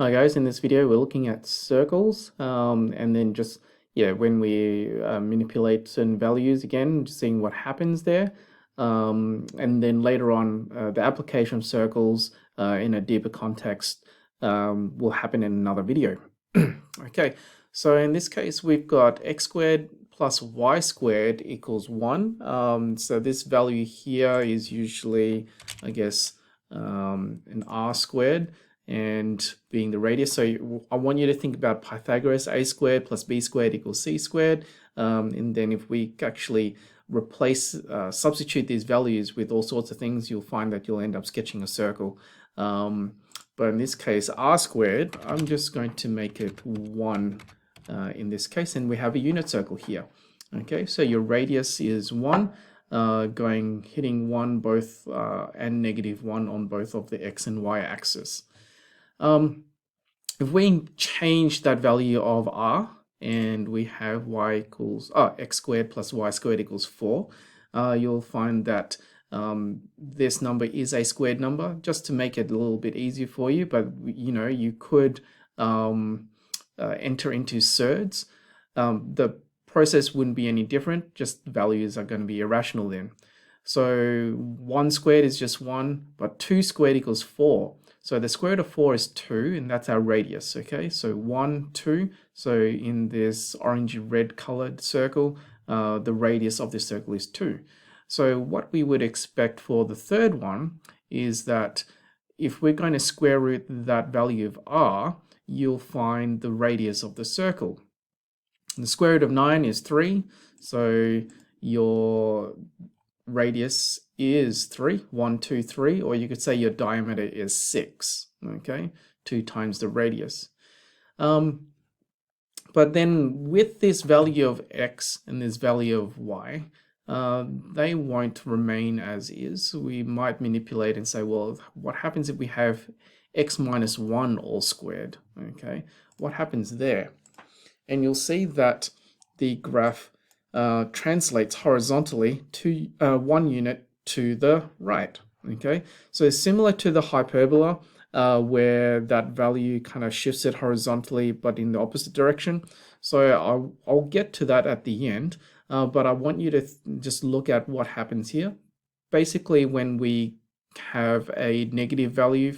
Hi guys, in this video we're looking at circles and then just when we manipulate certain values again, just seeing what happens there, and then later on the application of circles in a deeper context will happen in another video. Okay, so in this case we've got x squared plus y squared equals 1. So this value here is usually, I guess, an r squared, and being the radius. So I want you to think about Pythagoras, a squared plus b squared equals c squared. And then if we actually substitute these values with all sorts of things, you'll find that you'll end up sketching a circle. But in this case, r squared, I'm just going to make it 1 in this case, and we have a unit circle here. Okay, so your radius is 1, hitting 1 both and -1 on both of the x and y axis. If we change that value of r and we have x squared plus y squared equals 4, you'll find that this number is a squared number, just to make it a little bit easier for you. But you could enter into surds. The process wouldn't be any different, just values are going to be irrational then. So 1 squared is just 1, but 2 squared equals 4. So the square root of 4 is 2, and that's our radius, okay? So 1, 2. So in this orangey red colored circle, the radius of this circle is 2. So what we would expect for the third one is that if we're going to square root that value of r, you'll find the radius of the circle. And the square root of 9 is 3, so your radius is 3, 1, 2, 3, or you could say your diameter is 6, okay, 2 times the radius. But then with this value of x and this value of y, they won't remain as is. We might manipulate and say, well, what happens if we have x minus 1 all squared, okay? What happens there? And you'll see that the graph translates horizontally to 1 unit to the right. Okay, so similar to the hyperbola, where that value kind of shifts it horizontally but in the opposite direction. So I'll get to that at the end, but I want you to just look at what happens here. Basically, when we have a negative value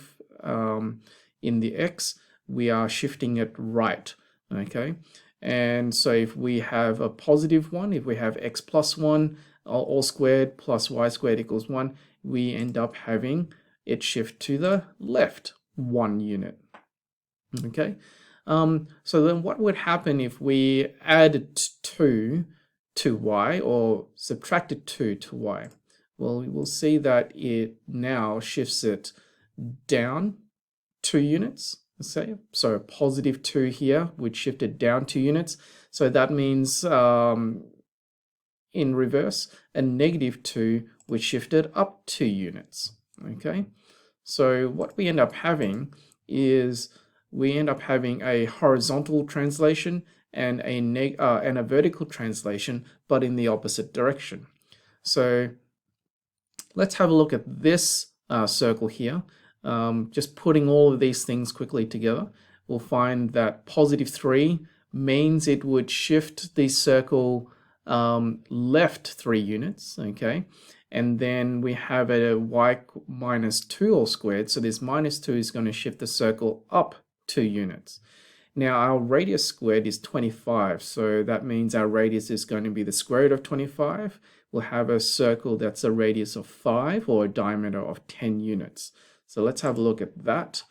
in the x, we are shifting it right. Okay, and so if we have a positive one, if we have x plus 1 all squared plus y squared equals 1, we end up having it shift to the left 1 unit. Okay, so then what would happen if we added 2 to y or subtracted 2 to y? Well, we will see that it now shifts it down 2 units. Say, so positive 2 here, which shifted down 2 units. So that means in reverse, a negative 2, which shifted up 2 units. Okay, so what we end up having is we end up having a horizontal translation and a vertical translation, but in the opposite direction. So let's have a look at this circle here. Just putting all of these things quickly together, we'll find that positive 3 means it would shift the circle left 3 units, okay? And then we have a y minus 2 all squared, so this minus 2 is going to shift the circle up 2 units. Now our radius squared is 25, so that means our radius is going to be the square root of 25. We'll have a circle that's a radius of 5 or a diameter of 10 units. So let's have a look at that,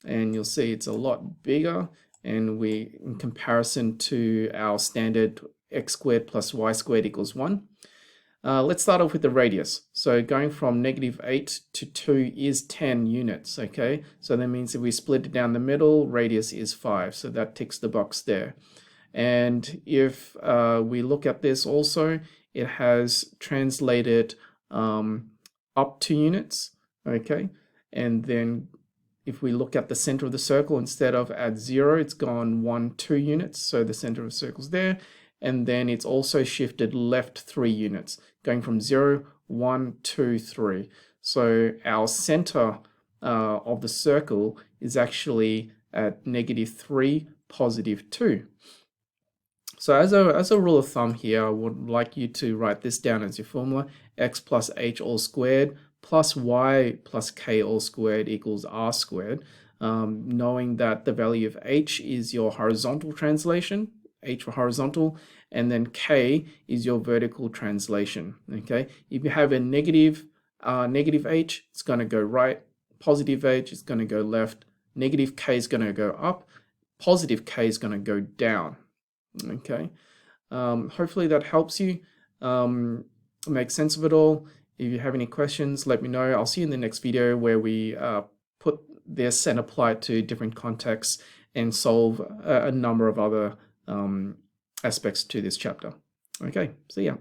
and you'll see it's a lot bigger, and in comparison to our standard x squared plus y squared equals 1. Let's start off with the radius. So going from -8 to 2 is 10 units, okay? So that means if we split it down the middle, radius is 5, so that ticks the box there. And if we look at this also, it has translated up 2 units, okay? And then if we look at the center of the circle, instead of at 0, it's gone 1, 2 units. So the center of the circle's there. And then it's also shifted left 3 units, going from 0, 1, 2, 3. So our center of the circle is actually at -3, +2. So as a rule of thumb here, I would like you to write this down as your formula: x plus h all squared plus y plus k all squared equals r squared. Knowing that the value of h is your horizontal translation, h for horizontal, and then k is your vertical translation. Okay, if you have a negative h, it's going to go right. Positive h is going to go left. Negative k is going to go up. Positive k is going to go down. Okay, hopefully that helps you make sense of it all. If you have any questions, let me know. I'll see you in the next video where we put this and apply it to different contexts and solve a number of other aspects to this chapter. Okay, see ya.